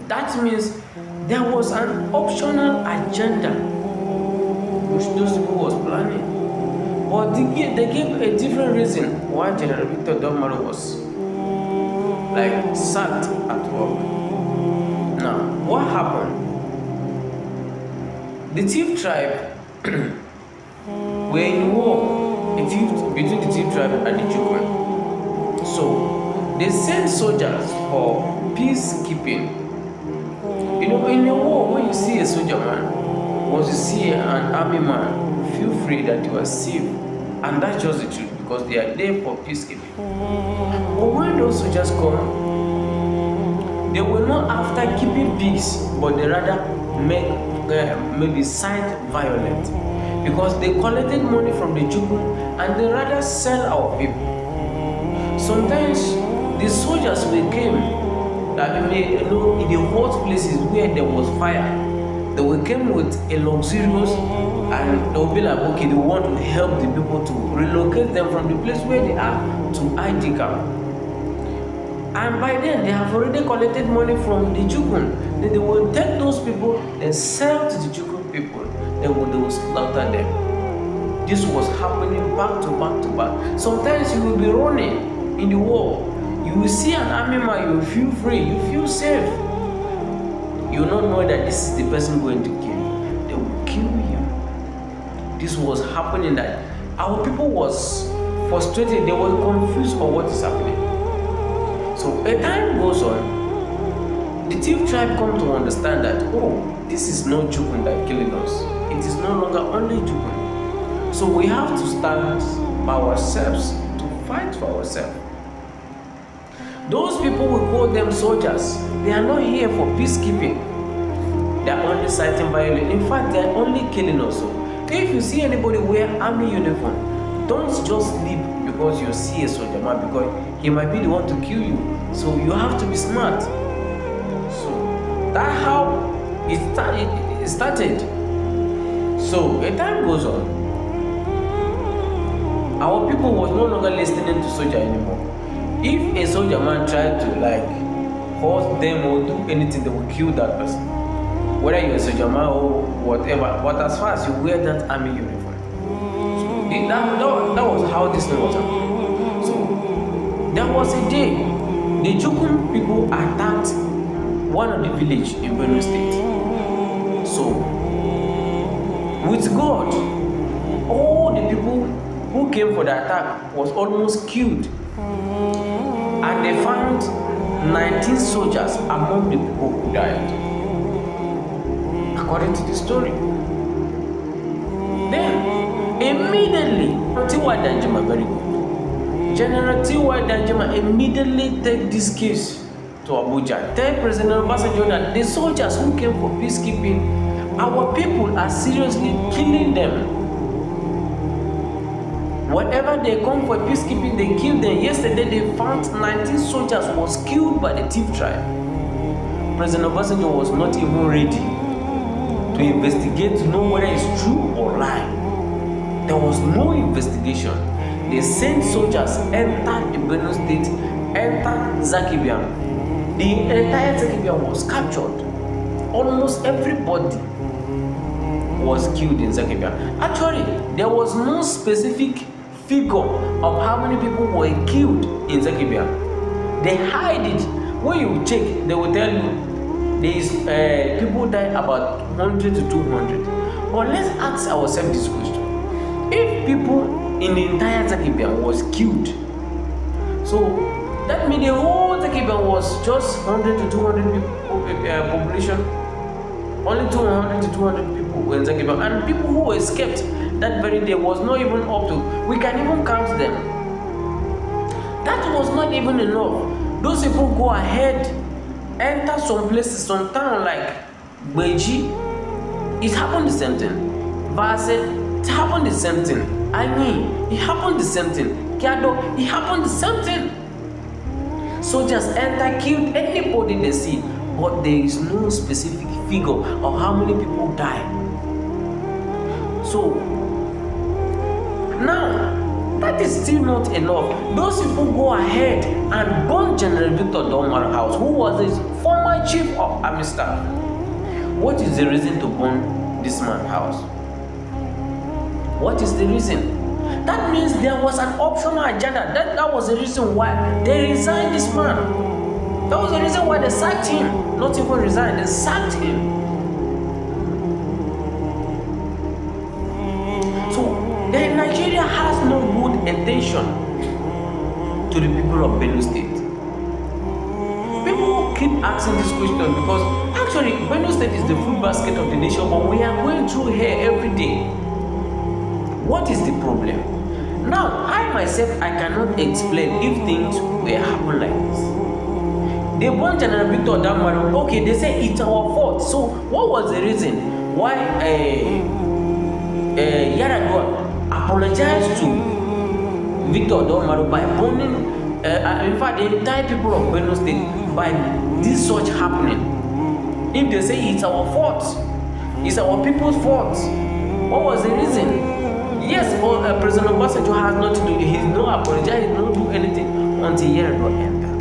That means there was an optional agenda which those people was planning. But they gave a different reason why General Victor Domaro was like sacked at work. Now, what happened? The Tiv tribe were in war between the Tiv tribe and the Jukun. So they sent soldiers for peacekeeping. You know, in a war, when you see a soldier man, once you see an army man, feel free that you are safe. And that's just the truth, because they are there for peacekeeping. But when those soldiers come, they were not after keeping peace, but they rather maybe side violent, because they collected money from the Jukun and they rather sell our people. Sometimes the soldiers will came in the hot places where there was fire. They will come with a luxurious, and they will be like, okay, they want to help the people to relocate them from the place where they are to ID camp. And by then, they have already collected money from the Jukun. Then they will take those people and sell to the Jukun people. Then they will slaughter them. This was happening back to back to back. Sometimes you will be running in the war. You will see an army man, you will feel free, you feel safe. You will not know that this is the person going to kill you. They will kill you. This was happening, that our people was frustrated, they were confused on what is happening. So as time goes on, the Tiv tribe come to understand that, oh, this is not Jukun that killing us. It is no longer only Jukun. So we have to stand by ourselves to fight for ourselves. Those people, we call them soldiers. They are not here for peacekeeping. They are only citing violence. In fact, they are only killing us. So if you see anybody wear army uniform, don't just leave because you see a soldier man, because he might be the one to kill you. So you have to be smart. So that's how it started. So as time goes on, our people was no longer listening to soldier anymore. If a soldier man tried to hurt them or do anything, they will kill that person. Whether you're a soldier man or whatever, but as far as you wear that army uniform. So that was how this thing was happening. So there was a day, the Jukun people attacked one of the village in Benue State. So with God, all the people who came for the attack was almost killed. And they found 19 soldiers among the people who died, according to the story. Then, immediately, T.Y. Danjuma, very good. General T.Y. Danjuma immediately take this case to Abuja. Tell President Obasanjo that the soldiers who came for peacekeeping, our people are seriously killing them. Whatever they come for peacekeeping, they kill them. Yesterday, they found 19 soldiers was killed by the Tiv tribe. President Obasanjo was not even ready to investigate to know whether it's true or lie. There was no investigation. They sent soldiers enter the Benue State, enter Zakibiam. The entire Zakibiam was captured. Almost everybody was killed in Zakibiam. Actually, there was no specific figure of how many people were killed in Zakibiam. They hide it. When you check, they will tell you there is people die about 100 to 200. But let's ask ourselves this question: if people in the entire Zakibiam was killed, so that means the whole Zakibiam was just 100 to 200 people population. Only 200 to 200 people were in Zakibiam, and people who escaped that very day was not even up to, we can even count them. That was not even enough. Those people go ahead, enter some places, some town like Beji. It happened the same thing. Vase, it happened the same thing. Ani, it happened the same thing. Kiado, it happened the same thing. Soldiers enter, killed anybody they see, but there is no specific figure of how many people died. So now, that is still not enough. Those people go ahead and burn General Victor Domar house, who was his former chief of or army staff. What is the reason to burn this man's house? What is the reason? That means there was an optional agenda. That was the reason why they resigned this man. That was the reason why they sacked him. Not even resigned, they sacked him. So, Nigeria has no good intention to the people of Benue State. People keep asking this question because actually Benue State is the food basket of the nation, but we are going through here every day. What is the problem? Now, I myself, I cannot explain if things were happen like this. They want General Victor Damaru. Okay, they say it's our fault. So, what was the reason why Yar'Adua apologized to Victor Damaru by burning, in fact, the entire people of Benue State by this such happening? If they say it's our fault, it's our people's fault, what was the reason? Yes, President Obasanjo has nothing to do. He's not apologize, he don't do anything until Yar'Adua entered.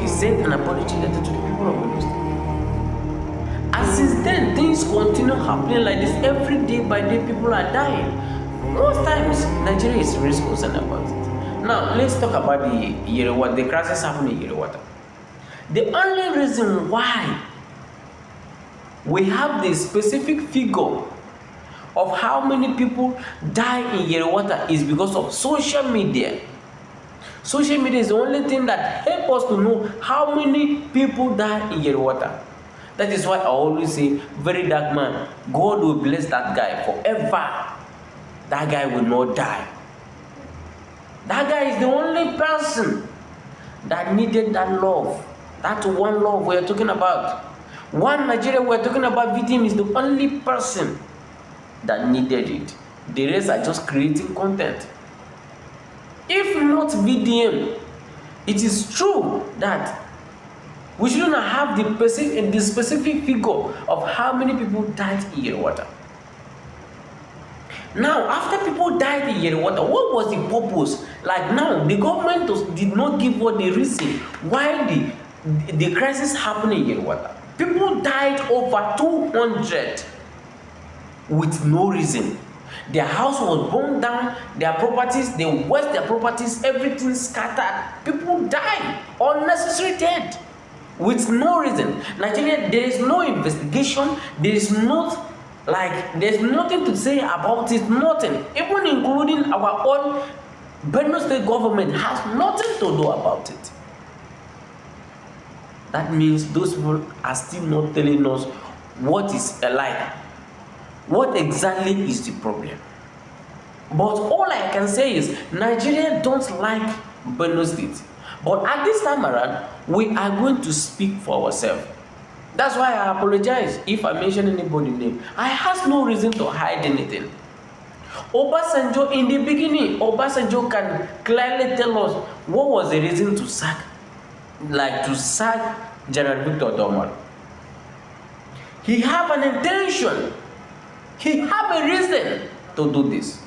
He sent an apology letter to the people of Benue State. And since then, things continue happening like this. Every day by day, people are dying. Most times, Nigeria is really concerned about it. Now, let's talk about the crisis happening in Yerewata. The only reason why we have the specific figure of how many people die in Yerewata is because of social media. Social media is the only thing that helps us to know how many people die in Yerewata. That is why I always say, very dark man, God will bless that guy forever. That guy will not die. That guy is the only person that needed that love. That one love we are talking about. One Nigeria we are talking about, VDM is the only person that needed it. The rest are just creating content. If not VDM, it is true that we shouldn't have the specific figure of how many people died in Yerewata. Now, after people died in Yerewata, what was the purpose? Like now, the government did not give us the reason why the crisis happened in Yerewata. People died over 200 with no reason. Their house was burned down, their properties, they waste their properties, everything scattered. People died, unnecessary death, with no reason. Nigeria, there is no investigation, there's nothing to say about it, nothing. Even including our own Benue State government has nothing to do about it. That means those people are still not telling us what is like. What exactly is the problem? But all I can say is Nigeria don't like Benue State. But at this time around, we are going to speak for ourselves. That's why I apologize if I mention anybody's name. I have no reason to hide anything. Obasanjo, in the beginning, Obasanjo can clearly tell us what was the reason to sack General Victor Damaru. He have an intention. He have a reason to do this.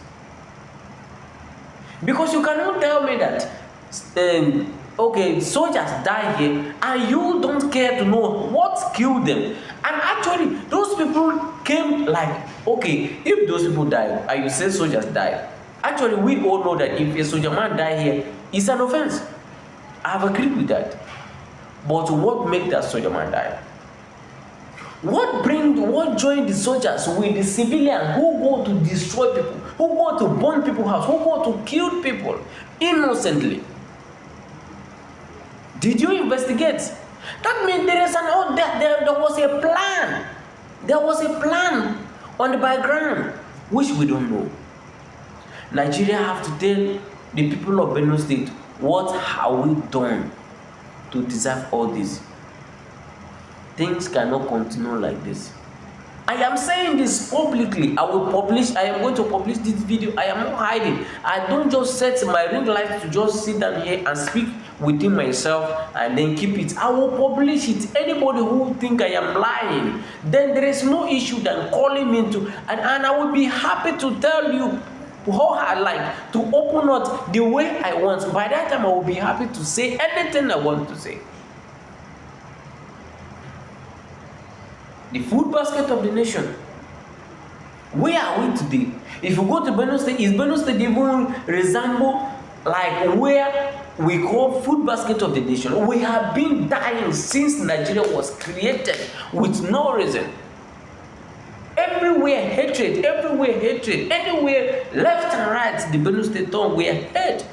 Because you cannot tell me that okay, soldiers die here and you don't care to know what killed them. And actually, those people came like, okay, if those people died and you say soldiers died, actually we all know that if a soldier man die here, it's an offense. I have agreed with that. But what make that soldier man die? What joined the soldiers with the civilians who go to destroy people, who go to burn people's house, who go to kill people innocently? Did you investigate? That means there was a plan. There was a plan on the background, which we don't know. Nigeria have to tell the people of Benue State, what have we done to deserve all this? Things cannot continue like this. I am saying this publicly. I am going to publish this video. I am not hiding. I don't just set my ring light to just sit down here and speak within myself and then keep it. I will publish it. Anybody who think I am lying, then there is no issue than calling me to, and I will be happy to tell you how I like to open up the way I want. By that time, I will be happy to say anything I want to say. the food basket of the nation. Where are we today? If you go to Benue State, is Benue State even resemble like where we call food basket of the nation? We have been dying since Nigeria was created with no reason. Everywhere hatred, anywhere left and right, the Benue State town, we are hate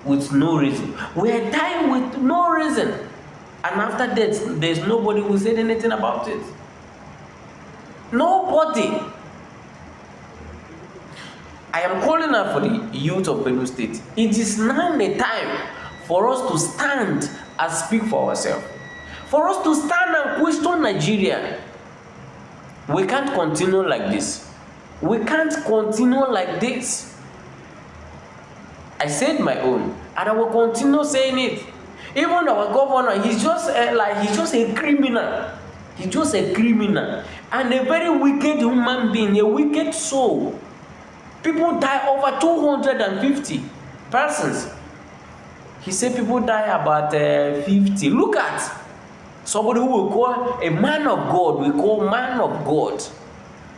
with no reason. We are dying with no reason. And after that, there's nobody who said anything about it. Nobody. I am calling out for the youth of Benue State. It is now the time for us to stand and speak for ourselves. For us to stand and question Nigeria. We can't continue like this. We can't continue like this. I said my own, and I will continue saying it. Even our governor, he's just a criminal. He's just a criminal and a very wicked human being, a wicked soul. People die over 250 persons. He said people die about 50. Look at somebody who will call a man of God, we call man of God,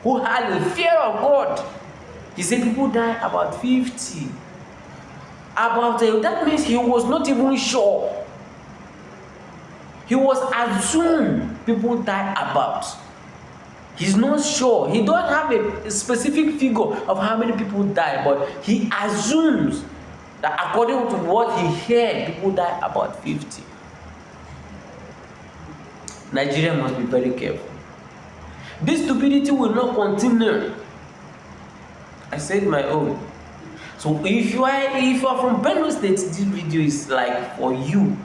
who had a fear of God. He said people die about 50. That means he was not even sure. He was assumed people die about. He's not sure. He don't have a specific figure of how many people die, but he assumes that according to what he heard, people die about 50. Nigeria must be very careful. This stupidity will not continue. I said my own. So if you are from Benue State, this video is like for you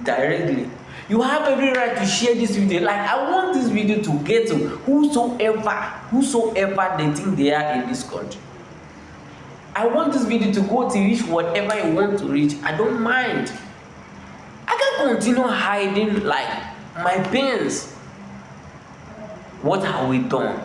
directly. You have every right to share this video. Like, I want this video to get to whosoever they think they are in this country. I want this video to go to reach whatever you want to reach. I don't mind. I can continue hiding like my pains. What have we done?